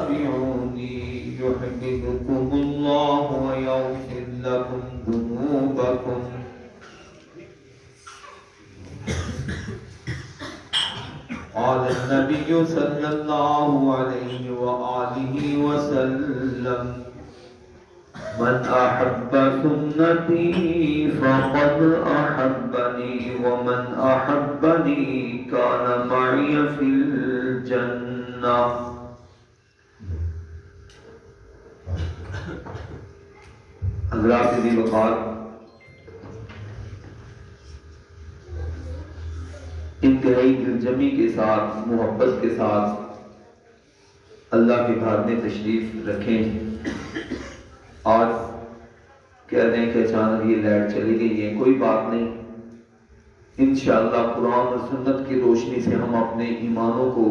واتبعوني يحببكم الله ويغفر لكم ذنوبكم. قال النبي صلى الله عليه وآله وسلم: من أحب سنتي فقد أحبني ومن أحبني كان معي في الجنة. حضرات عزیز وقار، انتہائی دلجمی کے ساتھ، محبت کے ساتھ اللہ کے گھر میں تشریف رکھیں. آج کہہ رہے ہیں کہ اچانک یہ لائٹ چلی گئی ہے، کوئی بات نہیں، انشاءاللہ قرآن اور سنت کی روشنی سے ہم اپنے ایمانوں کو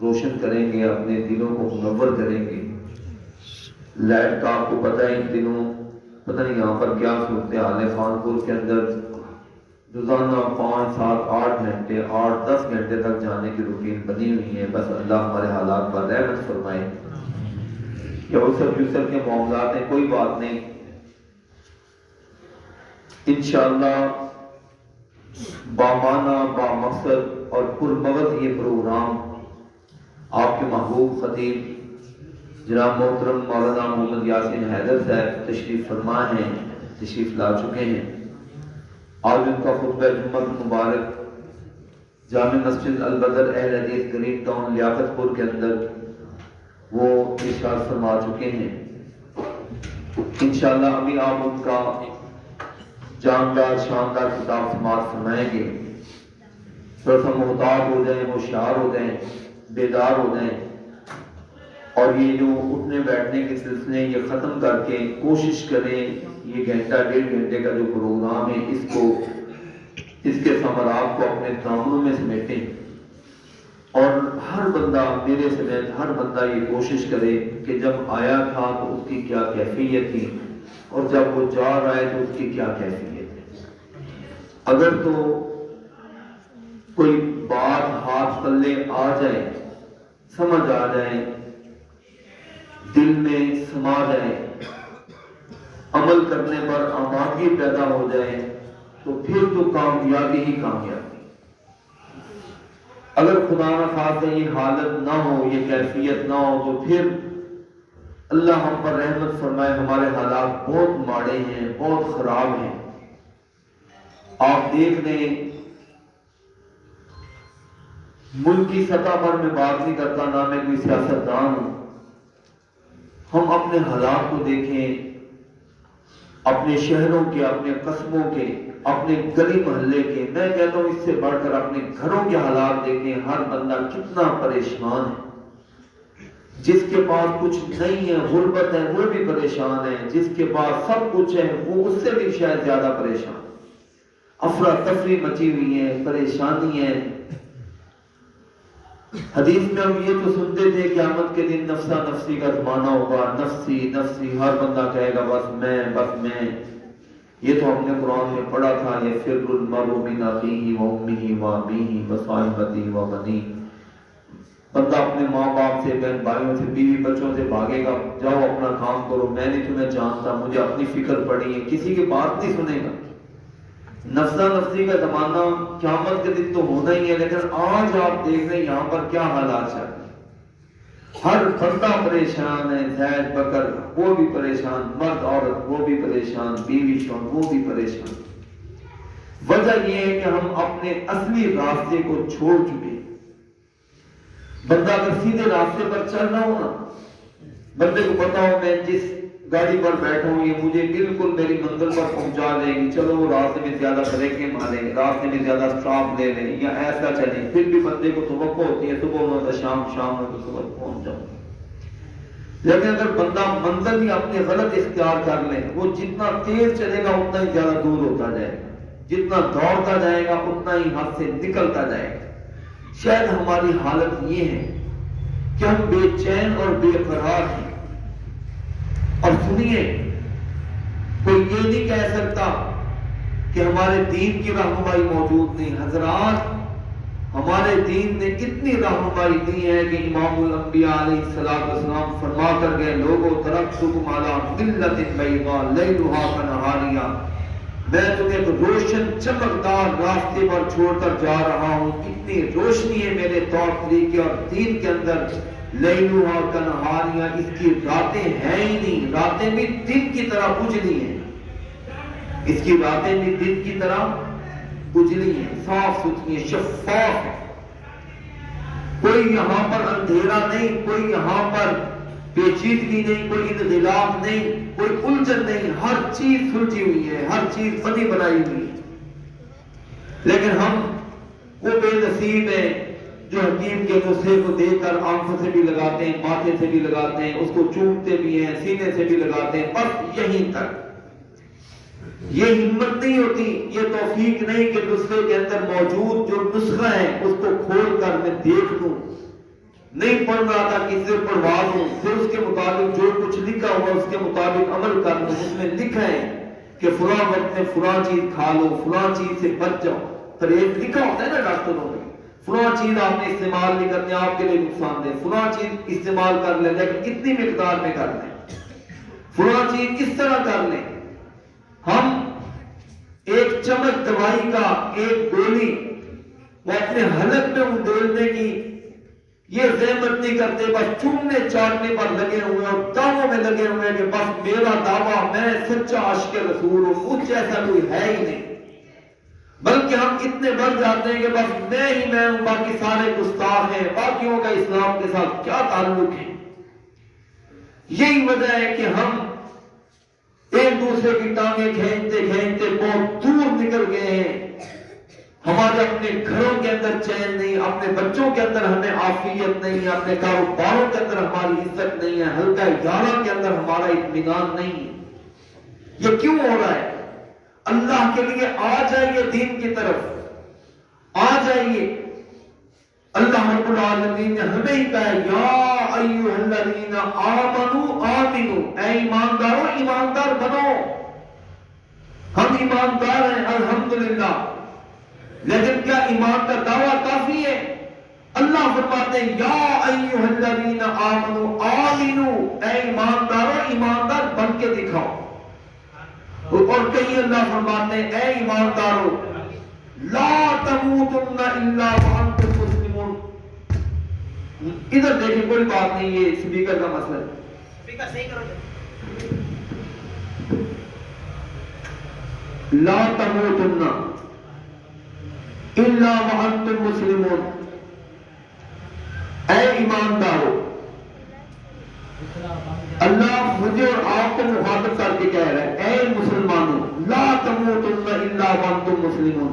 روشن کریں گے، اپنے دلوں کو منور کریں گے. لائٹ کا آپ کو پتہ ہے ان دنوں پتہ نہیں یہاں پر کیا صورتحال ہے. خانپور کے اندر روزانہ 5، 7، 8 گھنٹے 8-10 گھنٹے تک جانے کی روٹین بنی ہوئی ہے. بس اللہ ہمارے حالات پر رحمت فرمائے. یا عسر یسر کے معاملات ہیں، کوئی بات نہیں، انشاءاللہ بامانہ، بامقصد اور پرمغز یہ پروگرام آپ کے محبوب خطیب جناب محترم مولانا محمد یاسین حیدر صاحب تشریف فرما ہیں، تشریف لا چکے ہیں. آج ان کا خطبہ جمعہ مبارک جامع مسجد البدر اہل حدیث گرین ٹاؤن لیاقت پور کے اندر وہ ارشاد فرما چکے ہیں. انشاءاللہ ابھی آپ ان کا جاندار شاندار خطاب سماعت فرمائیں گے. تھوڑا سا محتاط ہو جائیں، ہوشیار ہو جائیں، بیدار ہو جائیں، اور یہ جو اٹھنے بیٹھنے کے سلسلے یہ ختم کر کے کوشش کریں یہ گھنٹہ 1.5 گھنٹے کا جو پروگرام ہے اس کے ثمرات کو اپنے دامنوں میں سمیٹیں. اور ہر بندہ، میرے سمیت ہر بندہ یہ کوشش کرے کہ جب آیا تھا تو اس کی کیا کیفیت تھی اور جب وہ جا رہا ہے تو اس کی کیا کیفیت ہے. اگر تو کوئی بات ہاتھ پلے آ جائے، سمجھ آ جائے، دل میں سما جائے، عمل کرنے پر آمادگی پیدا ہو جائے تو پھر تو کامیابی ہی کامیابی. اگر خدا نہ خواستہ یہ حالت نہ ہو، یہ کیفیت نہ ہو تو پھر اللہ ہم پر رحمت فرمائے، ہمارے حالات بہت ماڑے ہیں، بہت خراب ہیں. آپ دیکھ لیں، ملک کی سطح پر میں بات نہیں کرتا، نہ میں کوئی سیاستدان ہوں. ہم اپنے حالات کو دیکھیں، اپنے شہروں کے، اپنے قصبوں کے، اپنے گلی محلے کے، میں کہتا ہوں اس سے بڑھ کر اپنے گھروں کے حالات دیکھیں. ہر بندہ کتنا پریشان ہے. جس کے پاس کچھ نہیں ہے، غربت ہے، وہ بھی پریشان ہے. جس کے پاس سب کچھ ہے وہ اس سے بھی شاید زیادہ پریشان. افراتفری مچی ہوئی ہے، پریشانی ہے. حدیث میں ہم یہ تو سنتے تھے قیامت کے دن نفسا نفسی کا زمانہ ہوگا، نفسی نفسی، ہر بندہ کہے گا بس میں بس میں. یہ تو ہم نے قرآن میں پڑھا تھا، یفر المرء من اخیہ وامہ وابیہ وصاحبتہ وبنیہ. بندہ اپنے ماں باپ سے، بہن بھائیوں سے، بیوی بچوں سے بھاگے گا. جاؤ اپنا کام کرو، میں نہیں تمہیں جانتا، مجھے اپنی فکر پڑی ہے. کسی کی بات نہیں سنے گا. نفسا نفسی کا زمانہ قیامت کے دن تو ہونا ہی ہے. لیکن آج آپ دیکھ رہے ہیں یہاں پر کیا حالات چل رہے ہیں. ہر بندہ پریشان ہے. زید بکر وہ بھی پریشان، مرد عورت وہ بھی پریشان، بیوی شوہر وہ بھی پریشان. وجہ یہ ہے کہ ہم اپنے اصلی راستے کو چھوڑ چکے. بندہ اگر سیدھے راستے پر چل رہا ہو نا، بندے کو پتا ہو میں جس گاڑی پر بیٹھا ہوں یہ مجھے بالکل میری منزل پر پہنچا دے گی، چلو وہ راستے میں زیادہ بریکیں ماریں، راستے میں زیادہ اسٹاپ لے لیں یا ایسا چلیں، پھر بھی بندے کو توقع ہوتی ہے صبح ہونا تو شام، شام میں تو صبح پہنچ جاؤں. لیکن اگر بندہ منزل ہی اپنے غلط اختیار کر لے، وہ جتنا تیز چلے گا اتنا ہی زیادہ دور ہوتا جائے گا، جتنا دوڑتا جائے گا اتنا ہی ہاتھ سے نکلتا جائے گا. شاید ہماری حالت یہ ہے کہ ہم بے چین اور بے قرار ہیں. اور سنیے، کوئی یہ نہیں کہہ سکتا کہ ہمارے دین کی رہنمائی موجود نہیں. حضرات ہمارے دین نے اتنی رہنمائی دی ہے کہ امام الانبیاء علیہ السلام فرما کر گئے لوگوں ترکتکم علی ملت بیضاء لیلھا کنہاریہا، میں تمہیں ایک روشن چمکدار راستے پر چھوڑ کر جا رہا ہوں، اتنی روشنی ہے میرے طور طریقے اور دین کے اندر، لیلھا کنہاریہا، اس کی راتیں ہیں ہی نہیں، راتیں بھی دن کی طرح اجلی ہیں، اس کی راتیں بھی دن کی طرح اجلی ہیں، صاف ستھری ہیں، شفاف ہیں، کوئی یہاں پر اندھیرا نہیں، کوئی یہاں پر پیچیدگی نہیں، کوئی انغلاق نہیں، کوئی الجھن نہیں، ہر چیز سلجھی ہوئی ہے، ہر چیز بنی بنائی ہوئی ہے۔ لیکن ہم وہ بے نصیب ہیں جو حکیم کے نسخے کو دیکھ کر آنکھوں سے بھی لگاتے ہیں، ماتھے سے بھی لگاتے ہیں، اس کو چومتے بھی ہیں، سینے سے بھی لگاتے ہیں، بس یہیں تک۔ یہ ہمت نہیں ہوتی، یہ توفیق نہیں کہ نسخے کے اندر موجود جو نسخہ ہے اس کو کھول کر میں دیکھ لوں، نہیں پڑھ رہا تھا کسی سے پڑھوا دوں، پھر اس کے مطابق جو کچھ لکھا ہوا اس کے مطابق عمل کر لوں۔ اس میں لکھا ہے کہ فلاں وقت میں فلاں چیز کھا لو، فلاں چیز سے بچ جاؤ، پرہیز لکھا ہوتا ہے نا ڈاکٹروں نے، فلاں چیز آپ نے استعمال نہیں کرنی، آپ کے لیے نقصان دہ، فلاں چیز استعمال کر لیں لیکن اتنی مقدار میں کر لیں، فلاں چیز اس طرح کر لیں۔ ہم ایک چمچ دوائی کا ایک گولی وہ اپنے حلق میں اندیلنے کی یہ زحمت نہیں کرتے، بس چومنے چاٹنے پر لگے ہوئے اور دعووں میں لگے ہوئے کہ بس میرا دعویٰ میں سچا عاشق رسول ہوں، مجھ جیسا کوئی ہے ہی نہیں، بلکہ ہم اتنے بڑھ جاتے ہیں کہ بس میں ہی میں ہوں، باقی سارے گستاخ ہیں، باقیوں کا اسلام کے ساتھ کیا تعلق ہے۔ یہی وجہ ہے کہ ہم ایک دوسرے کی ٹانگیں کھینچتے کھینچتے بہت دور نکل گئے ہیں، ہمارے اپنے گھروں کے اندر چین نہیں، اپنے بچوں کے اندر ہمیں عافیت نہیں، اپنے کاروباروں کے اندر ہماری عزت نہیں ہے، حلقہ یارہ کے اندر ہمارا اطمینان نہیں ہے۔ یہ کیوں ہو رہا ہے؟ اللہ کے لیے آ جائیے، دین کی طرف آ جائیے۔ اللہ رب العالمین نے ہمیں ہی کہا یا ایھا الذین آمنوا آمنوا، اے ایمانداروں ایماندار بنو۔ ہم ایماندار ہیں الحمدللہ، لیکن کیا ایمان کا دعویٰ کافی ہے؟ اللہ فرماتے ہیں یا ایھا الذین آمنوا آمنوا، اے ایمانداروں ایماندار بن کے دکھاؤ۔ اور کہیں اللہ فرماتے ہیں اے ایمانداروں لا تموتن الا وانتم مسلمون۔ ادھر دیکھیں کوئی بات نہیں، یہ اسپیکر کا مسئلہ ہے، اسپیکر صحیح کرو۔ لا تموتن الا وانتم مسلمون، اے ایمانداروں، اللہ مجھے اور آپ کو مخاطب کر کے کہہ رہا ہے اے مسلمانوں لا تموتن الا وانتم مسلمون،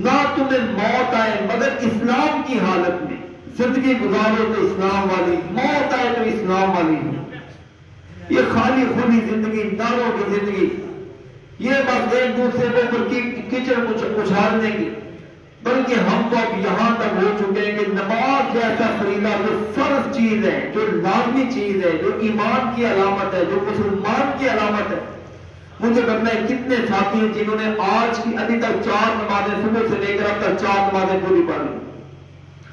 نہ تمہیں موت آئے مگر اسلام کی حالت میں، زندگی گزارو تو اسلام والی، موت آئے تو اسلام والی۔ یہ خالی خودی زندگی، ناروں کی زندگی، یہ بس ایک دوسرے کے اوپر کیچڑ اچھالنے کی، بلکہ ہم تو اب یہاں تک ہو چکے ہیں کہ نماز جیسا فریضہ جو فرض چیز ہے، جو لازمی چیز ہے، جو ایمان کی علامت ہے، جو مسلمان کی علامت ہے، مجھے پتہ ہے کتنے ساتھی ہیں جنہوں نے آج کی ابھی تک 4 نمازیں صبح سے لے کر اب تک 4 نمازیں پوری پڑھ لی،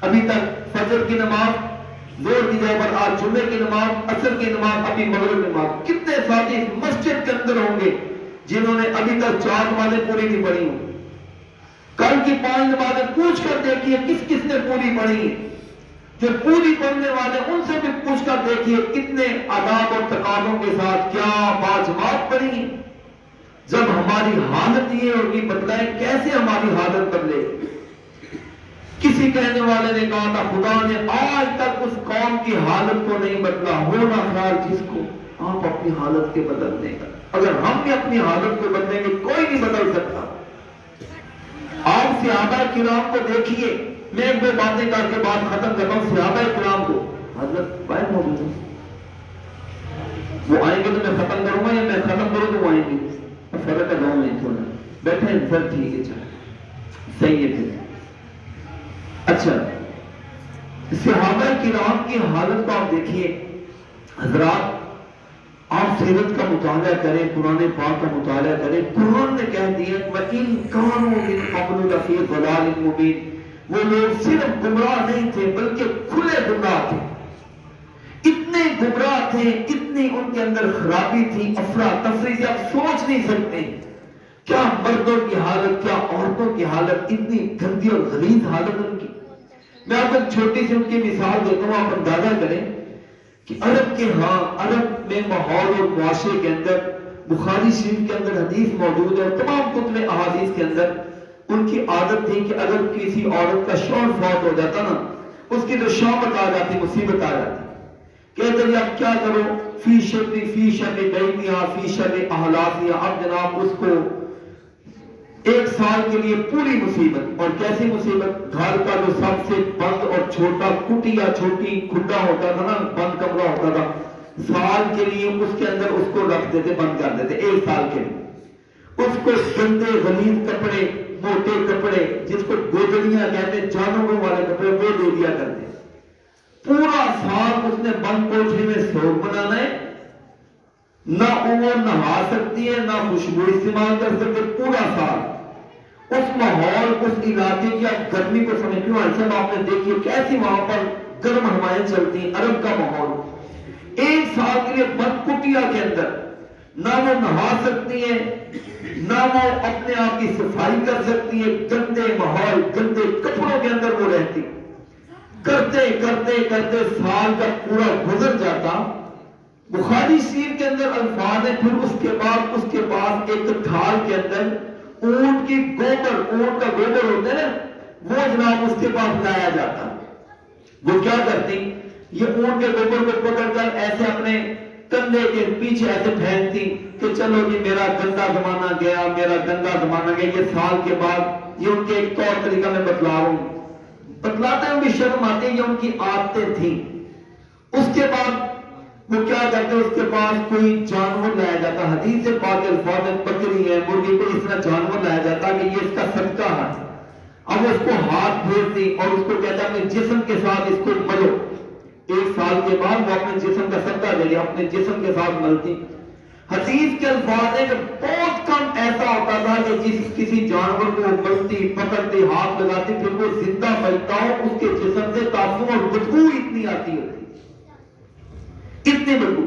ابھی تک فجر کی نماز، زور کی جگہ پر آج جمعے کی نماز، عصر کی نماز، ابھی مغرب کی نماز۔ کتنے ساتھی اس مسجد کے اندر ہوں گے جنہوں نے ابھی تک 4 نمازیں پوری نہیں پڑھی ہوں؟ کل کی 5 نمازیں پوچھ کر دیکھیے کس کس نے پوری پڑھی ہیں، جو پوری پڑھنے والے ان سے بھی پوچھ کر دیکھیے کتنے آداب اور تقاضوں کے ساتھ کیا باجماعت پڑھی۔ جب ہماری حالت یہ ہوگی بتلائیں کیسے ہماری حالت بدلے۔ کسی کہنے والے نے کہا تھا خدا نے آج تک اس قوم کی حالت کو نہیں بدلا، ہونا خیال جس کو آپ اپنی حالت کے بدلنے کا۔ اگر ہم بھی اپنی حالت کو بدلیں گے کوئی نہیں بدل سکتا۔ آپ صحابہ کرام کو دیکھیے، میں ایک دو باتیں کر کے بات ختم کرتا ہوں۔ صحابہ کرام کو حضرت باہر موجود ہیں، وہ آئیں گے تو میں ختم کروں گا یا میں ختم کروں تو وہ آئیں گے؟ فرق ہے دونوں میں تھوڑا بیٹھے ہیں سر، ٹھیک ہے چلو صحیح ہے پھر۔ اچھا صحابہ کرام کی حالت کو آپ دیکھیے حضرات، آپ سیرت کا مطالعہ کریں، قرآن پاک کا مطالعہ کریں۔ قرآن نے کہہ دیا وَإِن كَانُوا مِن قَبْلُ لَفِي ضَلَالٍ مُبِينٍ، وہ لوگ صرف گمراہ نہیں تھے بلکہ کھلے گمراہ تھے، اتنے گمراہ تھے، اتنی ان کے اندر خرابی تھی، افراتفری سے آپ سوچ نہیں سکتے کیا مردوں کی حالت، کیا عورتوں کی حالت، اتنی گندی اور غلیظ حالت ان کی۔ میں آپ کو ایک چھوٹی سی ان کی مثال دیتا ہوں، آپ اندازہ کریں کہ عرب میں ماحول اور معاشرے کے اندر، بخاری شریف کے اندر حدیث موجود ہے اور تمام کتب احادیث کے اندر ان کی عادت تھی کہ اگر کسی عورت کا شوہر فوت ہو جاتا نا، اس کی جو شامت آ جاتی، مصیبت آ جاتی، کہتے ہیں اب کیا کرو، فی شر بیتہا فی شر اہلہا، اب جناب اس کو ایک سال کے لیے پوری مصیبت، اور کیسی مصیبت، گھر کا جو سب سے بند اور چھوٹا کٹیا چھوٹی کھڈا ہوتا تھا نا، بند کمرہ ہوتا تھا، سال کے لیے اس کے اندر اس کو رکھ دیتے، بند کر دیتے ایک سال کے لیے، اس کو گندے غلیظ کپڑے، موٹے کپڑے جس کو گودڑیاں کہتے ہیں، جانوروں والے کپڑے، وہ دے دیا کرتے، پورا سال اس نے بند کوٹری میں سوگ بنانا ہے، نہ وہ نہا سکتی ہے، نہ خوشبو استعمال کر سکتے، پورا سال اس ماحول، اس علاقے کی آپ گرمی کو سمجھ کیوں ایسا آپ نے دیکھیے کیسی وہاں پر گرم ہوائیں چلتی ہیں، عرب کا ماحول، ایک سال کے لیے بند کٹیا کے اندر نہ وہ نہا سکتی ہے، نہ وہ اپنے آپ کی صفائی کر سکتی ہے، گندے ماحول، گندے کپڑوں کے اندر وہ رہتی، کرتے کرتے کرتے سال کا پورا گزر جاتا۔ بخاری شریف کے اندر الفاظ ہیں، پھر اس کے بعد ایک تھال کے اندر اونٹ کی گوبر، اونٹ کا گوبر ہوتا ہے نا، وہ جناب اس کے پاس لایا جاتا۔ وہ کیا کرتی، یہ اونٹ کے گوبر کو پکڑ کر ایسے اپنے کندھے کے پیچھے ایسے پھینکتی کہ چلو جی میرا گندا زمانہ گیا، میرا گندا زمانہ گیا، یہ سال کے بعد، یہ ان کے ایک طور طریقہ میں بتلا رہا ہوں، بتلاتے ہوئے شرم آتی ہے، یہ ان کی عادتیں تھیں۔ اس کے بعد وہ کیا کرتے، اس کے پاس کوئی جانور لایا جاتا، حدیث پاک الفاظ ہے، بکری ہے، مرغی، کوئی اس طرح جانور لایا جاتا کہ یہ اس کا صدقہ ہے، اب اس کو ہاتھ پھیرتی اور اس کو کہتا اپنے جسم کے ساتھ اس کو ملو، ایک سال کے بعد وہ اپنے جسم کا صدقہ دے دیا، اپنے جسم کے ساتھ ملتی۔ حدیث کے الفاظ ہے کہ بہت کم ایسا ہوتا تھا کہ کسی جانور کو ملتی، پکڑتی، ہاتھ لگاتی، پھر وہ زندہ ملتا ہو، اس کے جسم سے تعفن اور بدبو اتنی آتی ہوتی، اتنی بدبو۔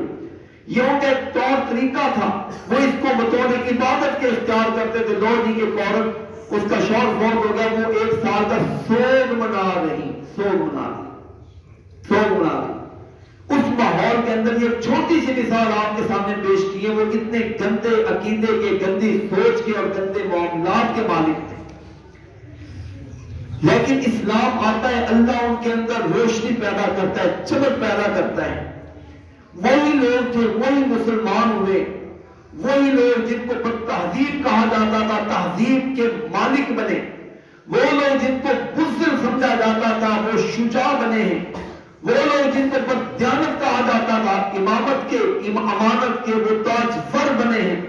یہ ان کا ایک طور طریقہ تھا، وہ اس کو بطور عبادت کے اختیار کرتے تھے، لو جی کے فوراً اس کا شوہر فوت ہو گیا، وہ ایک سال کا سوگ منا رہی، سوگ منا رہی، سوگ منا رہی۔ اس ماحول کے اندر یہ چھوٹی سی مثال آپ کے سامنے پیش کی ہے، وہ اتنے گندے عقیدے کے، گندی سوچ کے اور گندے معاملات کے مالک تھے، لیکن اسلام آتا ہے، اللہ ان کے اندر روشنی پیدا کرتا ہے، چمک پیدا کرتا ہے۔ وہی لوگ تھے، وہی مسلمان ہوئے، وہی لوگ جن کو تہذیب کہا جاتا تھا، تہذیب کے مالک بنے، وہ لوگ جن کو بزدل سمجھا جاتا تھا، وہ شجاع بنے ہیں، وہ لوگ جن کو بددیانت کہا جاتا تھا، امامت کے، امانت کے وہ تاجور بنے ہیں،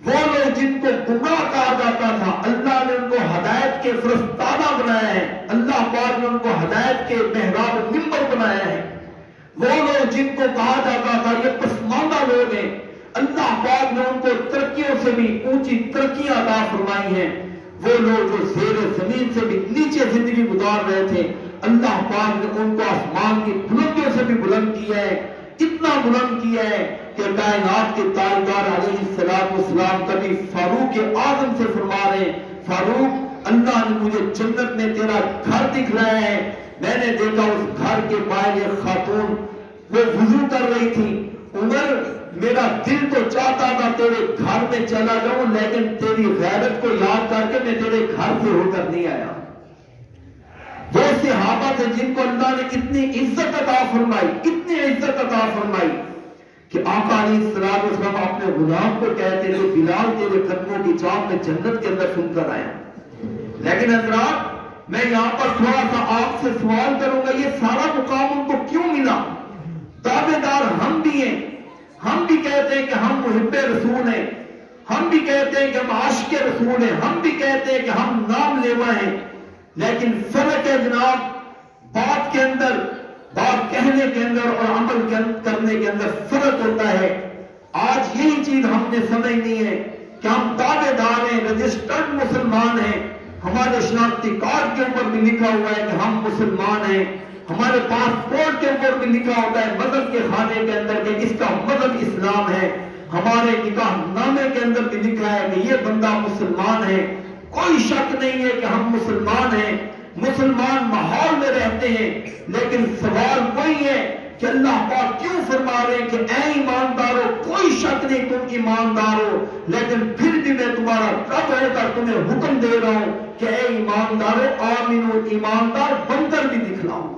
وہ لوگ جن کو گمراہ کہا جاتا تھا، اللہ نے ان کو ہدایت کے فرستادہ بنایا ہے، اللہ پاک نے ان کو ہدایت کے محراب منبر بنایا ہے، وہ لوگ جن کو کہا جاتا تھا یہ پسماندہ لوگ ہیں، اللہ پاک نے ان کو ترقیوں سے بھی اونچی ترقیاں عطا فرمائی ہیں، وہ لوگ جو زیر زمین سے بھی نیچے زندگی گزار رہے تھے، اللہ پاک نے ان کو آسمان کی بلندیوں سے بھی بلند کیا ہے، اتنا بلند کیا ہے کہ کائنات کے تاجدار علیہ السلام کبھی فاروق اعظم سے فرما رہے ہیں، فاروق اللہ نے مجھے جنت میں تیرا گھر دکھلایا ہے، میں نے دیکھا اس گھر کے باہر ایک خاتون وہ وضو کر رہی تھی، عمر میرا دل تو چاہتا تھا تیرے گھر میں چلا جاؤں، لیکن تیری غیرت کو یاد کر کے میں تیرے گھر سے ہو کر نہیں آیا۔ وہ صحابہ تھے جن کو اللہ نے اتنی عزت عطا فرمائی، اتنی عزت عطا فرمائی کہ آقا علیہ السلام اپنے غلام کو کہتے تھے بلال تیرے قدموں کی چاپ میں جنت کے اندر سن کر آیا۔ لیکن حضرات میں یہاں پر تھوڑا سا آپ سے سوال کروں گا، یہ سارا مقام ان کو کیوں ملا؟ دعوے دار ہم بھی ہیں، ہم بھی کہتے ہیں کہ ہم محب رسول ہیں، ہم بھی کہتے ہیں کہ ہم عاشق رسول ہیں، ہم بھی کہتے ہیں کہ ہم نام لیوا ہیں، لیکن فرق ہے جناب بات کے اندر، بات کہنے کے اندر اور عمل کرنے کے اندر فرق ہوتا ہے۔ آج یہی چیز ہم نے سمجھنی ہے کہ ہم دعوے دار ہیں، رجسٹرڈ مسلمان ہیں، ہمارے شناختی کارڈ کے اوپر بھی لکھا ہوا ہے کہ ہم مسلمان ہیں، ہمارے پاسپورٹ کے اوپر بھی لکھا ہوتا ہے مذہب کے خانے کے اندر کہ اس کا مذہب اسلام ہے، ہمارے نکاح نامے کے اندر بھی لکھا ہے کہ یہ بندہ مسلمان ہے۔ کوئی شک نہیں ہے کہ ہم مسلمان ہیں، مسلمان ماحول میں رہتے ہیں، لیکن سوال وہی ہے کہ اللہ پاک کیوں فرما رہے ہیں کہ اے ایماندارو، کوئی شک نہیں تم ایماندار ہو، لیکن پھر بھی میں تمہارا رب ہو کر تمہیں حکم دے رہا ہوں کہ اے ایماندارو آمنو، ایماندار بن کر بھی دکھلاؤ،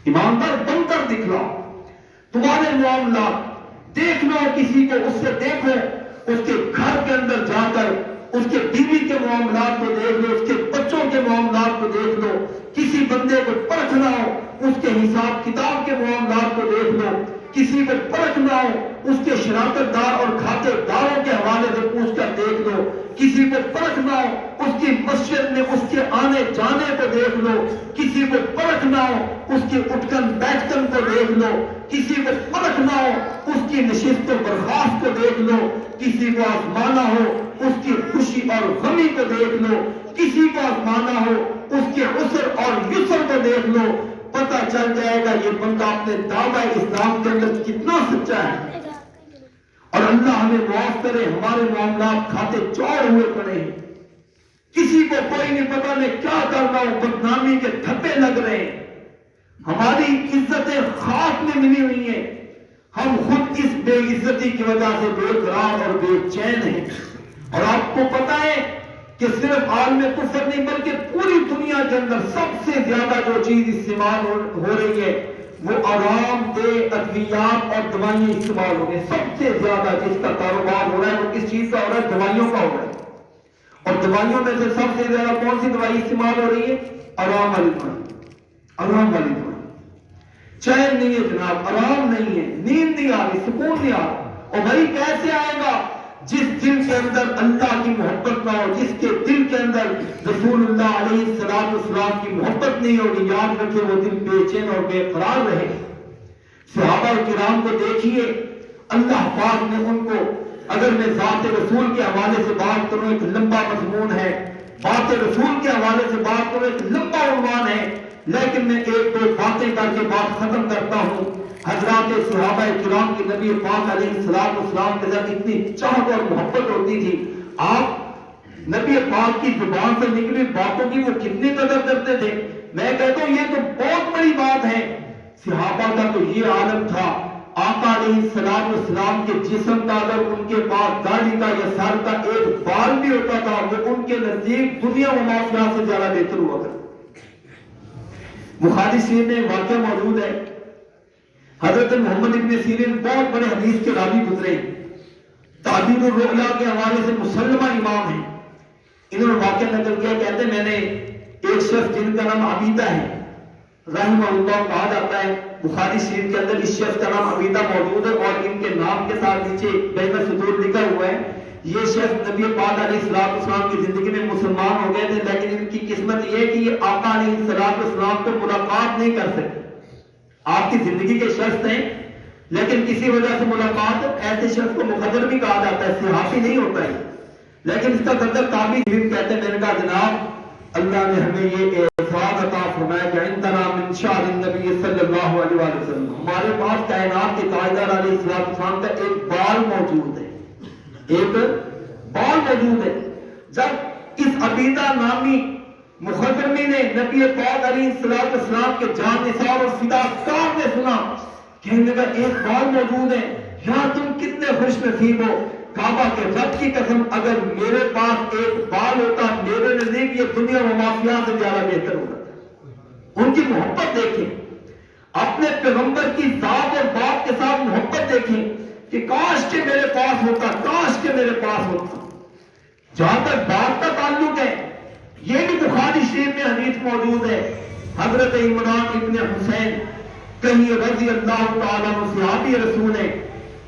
ایماندار بن کر دکھلاؤ۔ تمہارے معاملات دیکھ لو، کسی کو اس سے دیکھو، اس کے گھر کے اندر جا کر اس کے بیوی کے معاملات کو دیکھ لو، اس کے بچوں کے معاملات کو دیکھ لو، کسی بندے کو پرکھنا ہو اس کے حساب کتاب کے معاملات کو دیکھ لو، کسی کو پرکھنا ہو اس کے شراکت دار اور کھاتے داروں کے حوالے سے پوچھ کر دیکھ لو، کسی کو پرکھنا ہو اس کی مسجد میں اس کے آنے جانے کو دیکھ لو، کسی کو پرکھنا ہو اس کی اٹھکن بیٹھکن کو دیکھ لو، کسی کو پرکھنا ہو اس کی نشست و برخاست کو دیکھ لو، کسی کو آزمانا ہو اس کی خوشی اور غمی کو دیکھ لو، کسی کو آزمانا ہو اس کے عسر اور یسر کو دیکھ لو، پتہ چل جائے گا یہ بندہ اپنے دعوی اسلام کے اندر کتنا سچا ہے۔ اور اللہ ہمیں معاف کرے، ہمارے معاملات کھاتے چور ہوئے پڑے ہیں، کسی کو کوئی نہیں پتا میں کیا کر رہا ہوں، بدنامی کے دھبے لگ رہے ہیں، ہماری عزتیں خاک میں ملی ہوئی ہیں، ہم خود اس بے عزتی کی وجہ سے بے قرار اور بے چین ہیں۔ اور آپ کو پتا ہے کہ صرف عالم کفر نہیں بلکہ پوری دنیا کے اندر سب سے زیادہ جو چیز استعمال ہو رہی ہے وہ آرام دہ ادویات اور دوائیں استعمال ہو رہی ہیں۔ سب سے زیادہ جس کا کاروبار ہو رہا ہے وہ کس چیز کا ہو رہا ہے؟ دوائیوں کا ہو رہا ہے۔ اور دوائیوں میں سے سب سے زیادہ کون سی دوائی استعمال ہو رہی ہے؟ آرام والی دوائی، آرام والی دوائی۔ چین نہیں ہے جناب، آرام نہیں ہے، نیند نہیں آ رہی، سکون نہیں آ رہا۔ اور بھائی کیسے آئے گا؟ جس دل کے اندر اللہ کی محبت نہ ہو، جس کے دل کے اندر رسول اللہ علیہ السلام کی محبت نہیں ہوگی، یاد رکھے وہ دل بے چین اور بے قرار رہے۔ صحابہ کرام کو دیکھیے، اللہ پاک نے ان کو، اگر میں ذات رسول کے حوالے سے بات کروں ایک لمبا مضمون ہے، بات رسول کے حوالے سے بات کروں ایک لمبا عنوان ہے، لیکن میں ایک دو باتیں کر کے بات ختم کرتا ہوں۔ حضرات صحابہ کرام کی نبی پاک علیہ السلام کے ساتھ اتنی چاہت اور محبت ہوتی تھی، آپ نبی پاک کی زبان سے نکلی باتوں کی وہ کتنی قدر کرتے تھے۔ میں کہتا ہوں یہ تو بہت بڑی بات ہے۔ صحابہ کا تو یہ عالم تھا، آقا علیہ السلام کے جسم کا اگر ان کے پاس داڑھی کا یا سر کا ایک بال بھی ہوتا تھا وہ ان کے نزدیک دنیا و ما فیہا سے زیادہ بہتر ہوا کرتا۔ بخاری شریف میں واقعہ موجود ہے، حضرت محمد ابن سیرین بہت بڑے حدیث کے راوی گزرے، تعبیر الرؤیا کے حوالے سے مسلمہ امام ہیں۔ انہوں نے واقعہ نقل کیا، کہتے ہیں میں نے ایک شخص جن کا نام عبیدہ ہے رحمہ اللہ کہا جاتا ہے، بخاری شریف کے اندر اس شخص کا نام عبیدہ موجود ہے اور ان کے نام کے ساتھ نیچے بین الصدور لکھا ہوا ہے۔ یہ شخص نبی پاک علیہ السلام کی زندگی میں مسلمان ہو گئے تھے، لیکن ان کی قسمت یہ ہے کہ یہ آقا علیہ السلام کو ملاقات نہیں کر سکتے۔ آپ کی زندگی کے شخص ہیں لیکن کسی وجہ سے ملاقات، ایسے شخص کو مخدر بھی کہا جاتا ہے، صحافی نہیں ہوتا ہے، لیکن اس کا قدر قابل کہتے ہیں۔ میں نے کہا جناب اللہ نے ہمیں یہ اعزاز عطا فرمایا کہ عندنا من شعر النبی صلی اللہ علیہ وسلم، ہمارے پاس کائنات کے تاجدار علیہ السلام کا ایک بال موجود ہے، ایک بال موجود ہے۔ جب اس عبیدہ نامی مخدرمی نے نبی پاک علیہ السلام کے جان نثار اور فداکار نے سنا، کہنے لگا ایک بال موجود ہے، یہاں تم کتنے خوش نصیب ہو۔ کعبہ کے رب کی قسم اگر میرے پاس ایک بال ہوتا میرے نزدیک یہ دنیا و ما فیہا سے زیادہ بہتر ہوتا۔ ان کی محبت دیکھیں، اپنے پیغمبر کی ذات اور بات کے ساتھ محبت دیکھیں کہ کاش کہ میرے پاس ہوتا، کاش کہ میرے پاس ہوتا۔ جہاں تک بات کا تعلق ہے، یہ بھی بخاری شریف میں حدیث موجود ہے، حضرت عمران ابن حسین کہیں رضی اللہ تعالیٰ عنہ صحابی رسول ہیں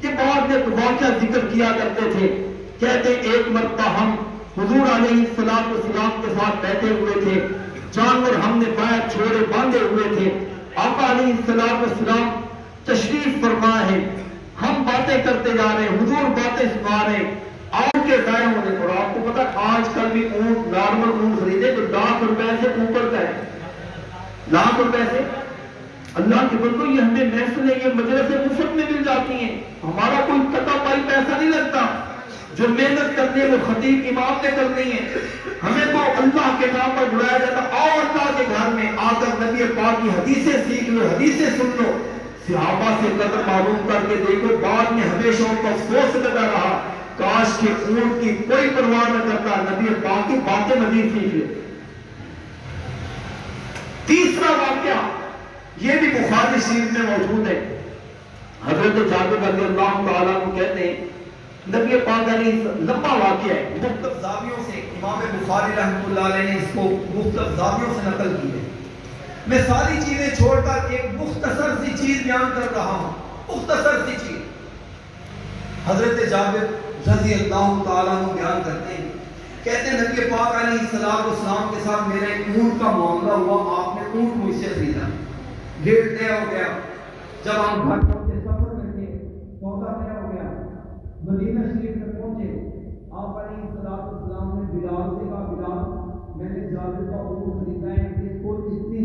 کہ بعد میں واقعہ ذکر کیا کرتے تھے، کہتے ایک مرتبہ ہم حضور علیہ السلام کے ساتھ بیٹھے ہوئے تھے، جانور ہم نے باہر چھوڑے باندھے ہوئے تھے، آقا علیہ السلام تشریف فرما ہے، ہم باتیں کرتے جا رہے ہیں، حضور باتیں سنا رہے ہیں، اونٹ کے ضائع ہونے پر. آپ کو پتا آج کل بھی اونٹ نارمل اونٹ خریدے تو ₹1,00,000 سے اوپر کا ہے, ₹1,00,000 سے. اللہ کے بندو یہ ہمیں محفل ہے, یہ مجلسیں مفت میں مل جاتی ہیں, ہمارا کوئی ٹکا پائی پیسہ نہیں لگتا. جو محنت کرتے ہیں وہ خطیب امام نے کرنی ہے. ہمیں تو اللہ کے نام پر بلایا جاتا, آؤ اللہ کے گھر میں آ کر نبی پاک کی حدیثیں سیکھ لو, حدیثیں سن لو, صحابہ سے قدر معلوم کر کے دیکھو. بعد میں ہمیشہ ان کو افسوس لگا رہا کاش کے اونٹ کی کوئی پرواہ نہ کرتا, نبی پاک کی باتیں مزید سیکھ لے. تیسرا واقعہ یہ بھی بخاری شریف میں موجود ہے. حضرت جابر رضی اللہ تعالیٰ کو کہتے ہیں نبی پاک علیہ لمبا واقعہ ہے, مختلف زاویوں سے امام بخاری رحمۃ اللہ علیہ نے اس کو مختلف زاویوں سے نقل کی ہے. میں ساری چیزیں چھوڑ کر ایک مختصر سی چیز بیان کر رہا ہوں, مختصر سی چیز. حضرت جابر رضی اللہ تعالیٰ عنہ بیان کرتے ہیں, کہتے ہیں نبی پاک علیہ السلام کے ساتھ میرا ایک اونٹ کا معاملہ ہوا. آپ نے اونٹ مجھ سے خریدا, ریٹ طے ہو گیا. جب ہم گھر پہنچے سفر میں تھے, سودا طے ہو گیا, مدینہ شریف میں پہنچے, آپ علیہ السلام نے بلال سے کہا بلال میں نے جابر کا اونٹ خریدا ہے, اس کو اتنی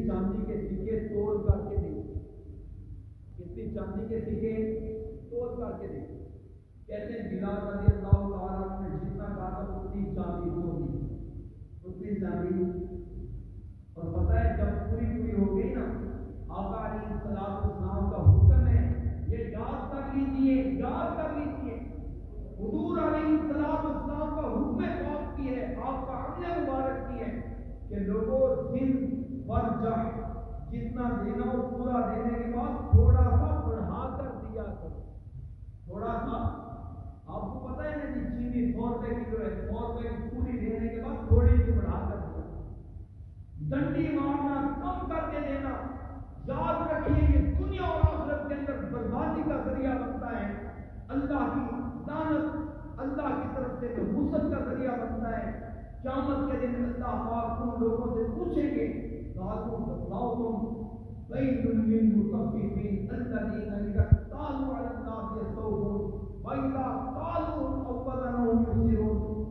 چاندی کے سکے توڑ کر کے دے, اتنی چاندی کے سکے توڑ کر کے دے. کہتے ہیں بلال رضی اللہ تعالیٰ نے جتنا کہا تھا اتنی چاندی ہو گئی, اتنی چاندی. اور پتہ ہے جب پوری ہو گئی نا, آقا علیہ السلام کا حکم ہے یہ یاد کر لیجیے, حضور علیہ السلام کا حکم پاک کی ہے, آپ کا عمل مبارک کی ہے کہ لوگوں دن ورجہ جتنا دینا ہو پورا دینے کے بعد تھوڑا سا بڑھا کر دیا کرو. تھوڑا سا, آپ کو پتہ ہے نا جی چینی ₹100 کلو ہے, ₹100 کی پوری دینے کے بعد تھوڑی سی بڑھا کر دیا. ڈنڈی مارنا, کم کر کے دینا. یاد رکھیے یہ دنیا اور آخرت کے اندر بربادی کا ذریعہ بنتا ہے, اللہ کی لعنت, اللہ کی طرف سے غصت کا ذریعہ بنتا ہے. قیامت کے دن اللہ پاک ان لوگوں سے پوچھیں گے تم بتلاؤ تم بین للمطففین الذین اذا اکتالوا علی الناس یستوفون واذا قالوا او وزنوا یخسرون.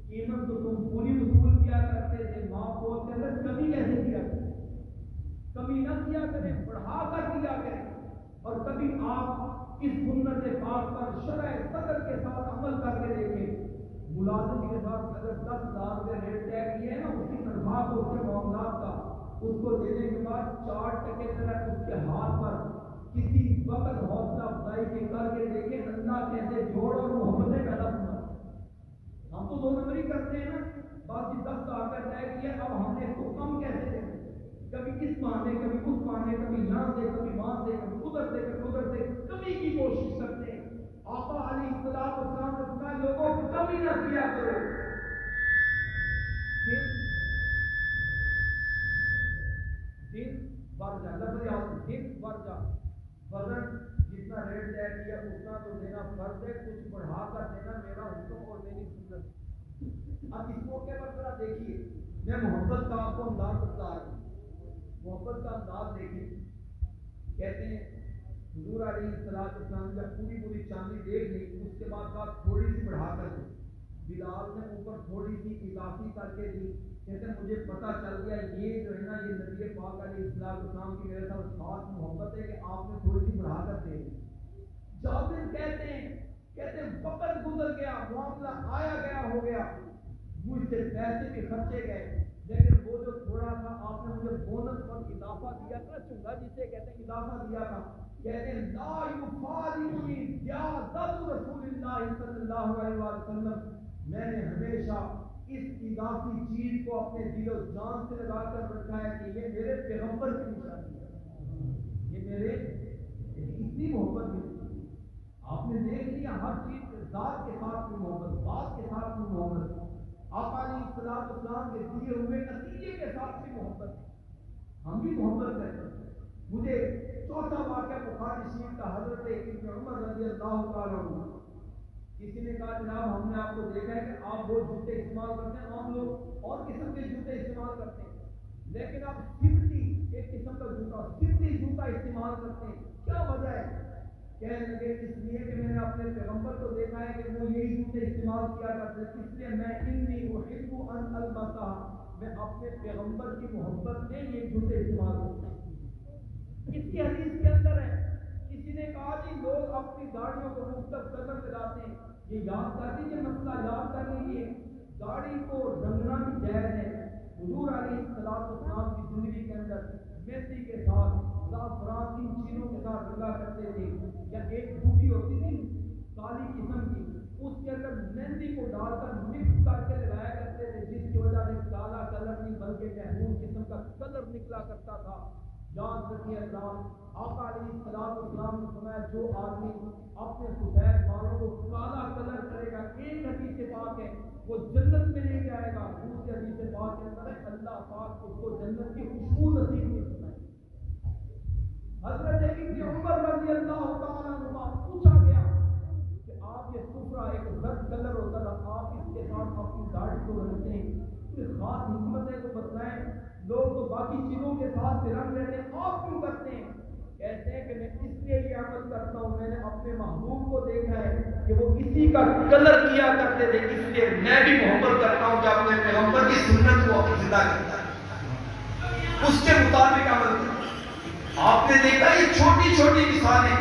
قیمت تو تم پوری وصول کیا کرتے تھے, معاف بولتے تھے, کبھی کیسے کیا کرتے, کبھی نہ کیا کریں, بڑھا کر دیا کریں. اور کبھی آپ اس سنت پاک پر شرع صدر کے ساتھ عمل کر کے دیکھیں. ملازم کے ساتھ اگر 10,000 کے ریٹ طے کیے ہیں نا, اس کی تنخواہ کو, اس کے معاملات کا, اس کو دینے کے بعد 4% طرح اس کے ہاتھ پر کسی وقت حوصلہ افزائی کے کر کے دیکھیں اللہ کیسے جوڑ اور محبتیں پیدا ہونا. ہم تو 2 نمبری کرتے ہیں نا, باقی 10 آ کر طے کیا, اب ہم نے اس کو کم کیسے دیں, کبھی اس معنی کبھی اس معنی, کبھی یہاں سے کبھی وہاں سے, کبھی ادھر سے کمی کی کوشش کرتے ہیں. آقا علیہ السلام نے فرمایا لوگوں کمی نہ کیا کرو. دن ورجہ, دن ورجہ, وزن جتنا ریٹ طے کیا اتنا تو دینا فرض ہے, کچھ بڑھا کر دینا میرا حکم اور میری سنت. اب اس موقع پر ذرا دیکھیے, میں محبت کا آپ کو انداز بتا رہا ہوں, محبت کا انداز دیکھیے. کہتے ہیں حضور علیہ السلام جب پوری چاندی دیکھ لی, اس کے بعد آپ تھوڑی سی بڑھا کر دیں. بلال نے اوپر تھوڑی سی اضافی کر کے دی. کہتے ہیں مجھے پتا چل گیا یہ جو ہے نا یہ نبی پاک علیہ السلام کی میرے ساتھ خاص محبت ہے کہ آپ نے تھوڑی سی بڑھا کر دے دی. جابر کہتے ہیں وقت گزر گیا, معاملہ آیا گیا ہو گیا, مجھ سے پیسے بھی خرچے گئے, لیکن وہ جو تھوڑا سا آپ نے مجھے بونس پر اضافہ دیا تھا, چنگا جسے کہتے ہیں اضافہ دیا تھا, کہتے ہیں لا یفارقنی زیادت رسول اللہ صلی اللہ علیہ وسلم, میں نے ہمیشہ اس اضافی چیز کو اپنے دل و جان سے لگا کر رکھا ہے کہ یہ میرے پیغمبر کی نشانی ہے, یہ میرے اتنی محبت ہے. آپ نے دیکھ لیا ہر چیز ذات کے ساتھ کی محبت, بات کے ساتھ کی محبت, آقا علیہ السلام کے دیے ہوئے نتیجے کے ساتھ کی محبت. ہم بھی محبت کرتے ہیں. مجھے چوتھا واقعہ بخاری شریف کا, حضرت ابن عمر رضی اللہ تعالیٰ عنہ, کسی نے کہا جناب ہم نے آپ کو دیکھا ہے کہ آپ وہ جوتے استعمال کرتے ہیں, عام لوگ اور قسم کے جوتے استعمال کرتے ہیں, لیکن آپ سفتی ایک قسم کا جوتا, سفتی جوتا استعمال کرتے ہیں, کیا وجہ ہے؟ کہنے لگے اس لیے کہ میں نے اپنے پیغمبر کو دیکھا ہے کہ وہ یہی جوتے استعمال کیا کرتے ہیں، اس لیے میں انی احب ان البسہ، میں اپنے پیغمبر کی محبت سے یہ جوتے استعمال کرتا ہوں۔ اس کی حدیث کے اندر ہے، کسی نے کہا کہ لوگ اپنی داڑھیوں کو مختلف کلر لگاتے ہیں، یہ یاد کر لیجیے، مسئلہ یاد کر لیجیے، داڑھی کو رنگنا بھی جائز ہے۔ حضور علیہ السلام کی زندگی کے اندر مہندی کے ساتھ زعفران کی چیزوں کے ساتھ رنگا کرتے تھے، یا ایک بوٹی ہوتی تھی کالی قسم کی، اس کے اندر مہندی کو ڈال کر مکس کر کے لگایا کرتے تھے، جس کی وجہ سے کالا کلر نہیں بلکہ محمود قسم کا کلر نکلا کرتا تھا۔ یاد رکھیے اللہ، آقا علیہ السلام نے فرمایا جو آدمی اپنے سفید بالوں کو کالا کلر کرے گا، ایک حدیث سے پاک ہے وہ جنت میں نہیں جائے گا، دوسری حدیث سے پاک ہے اللہ پاک اس کو جنت کی خوشبو نصیب نہیں فرمائے۔ حضرت ابن عمر رضی اللہ تعالیٰ عنہ پوچھا گیا کہ آپ یہ سفرہ ایک زرد کلر ہوتا تھا، آپ اس کے ساتھ اپنی داڑھی کو رنگتے ہیں، کوئی خاص حکمت ہے تو بتائیں، لوگ تو باقی چیزوں کے ساتھ رنگ لیتے ہیں، آپ کیوں کرتے ہیں؟ کہتے ہیں کہ میں اس لیے یہ عمل کرتا ہوں، میں نے اپنے محبوب کو دیکھا ہے کہ وہ اسی کا کلر کیا کرتے تھے، اس لیے میں بھی محبت کرتا ہوں کہ اپنے پیغمبر کی سنت کو زندہ کرتا ہے، اس کے مطابق عمل کرتا ہے۔ آپ نے دیکھا یہ چھوٹی چھوٹی مثالیں،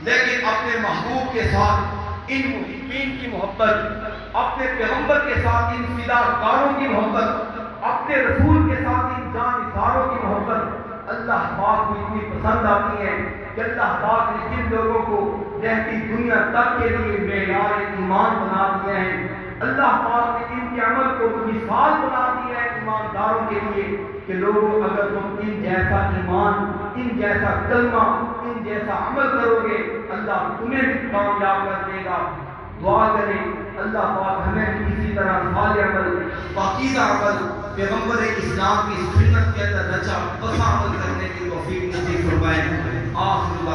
لیکن اپنے محبوب کے ساتھ ان محبین کی محبت، اپنے پیغمبر کے ساتھ ان فداکاروں کی محبت، اپنے رسول کے ساتھ ان جانثاروں کی محبت اللہ پاک کو اتنی پسند آتی ہے کہ اللہ پاک نے جن لوگوں کو رہتی دنیا تک کے لیے معیار ایمان بنا دیا ہے، اللہ پاک نے ان کے عمل کو مثال بنا دیا ہے ایمانداروں کے لیے کہ لوگوں اگر تم ان جیسا ایمان، ان جیسا کلمہ، ان جیسا عمل کرو گے اللہ تمہیں بھی کامیاب کر دے گا۔ دعا کریں اللہ پاک ہمیں بھی اسی طرح صالح عمل، پاکیزہ عمل، پیغمبر اسلام کی سنت کے اندر رچا بسا عمل کرنے کی توفیق نصیب فرمائے۔ آخر